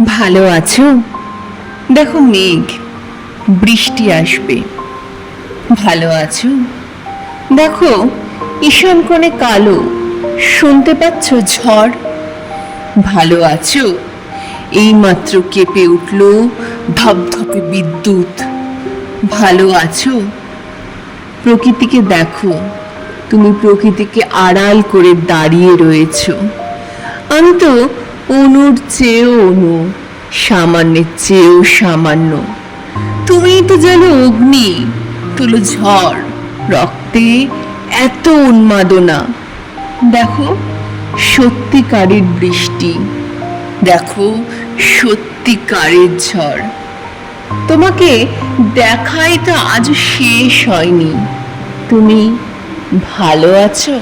ভালো আছো? দেখো মেঘ, বৃষ্টি আসবে। ভালো আছো? দেখো ঈশান কোণে কালো, শুনতে পাচ্ছ ঝড়? ভালো আছো? এইমাত্র কেঁপে উঠল ধপধপে বিদ্যুৎ। ভালো আছো? প্রকৃতিকে দেখো, তুমি প্রকৃতিকে আড়াল করে দাঁড়িয়ে রয়েছো। আমি তো অনুর চেয়েও অনু, সামান্যের চেয়েও সামান্য। তুমিই তো জ্বালো অগ্নি, তুলো ঝড়, রক্তে এত উন্মাদনা। দেখো সত্যিকারের বৃষ্টি, দেখো সত্যিকারের ঝড়। তোমাকে দেখাই তো আজ শেষ হয়নি। তুমি ভালো আছো?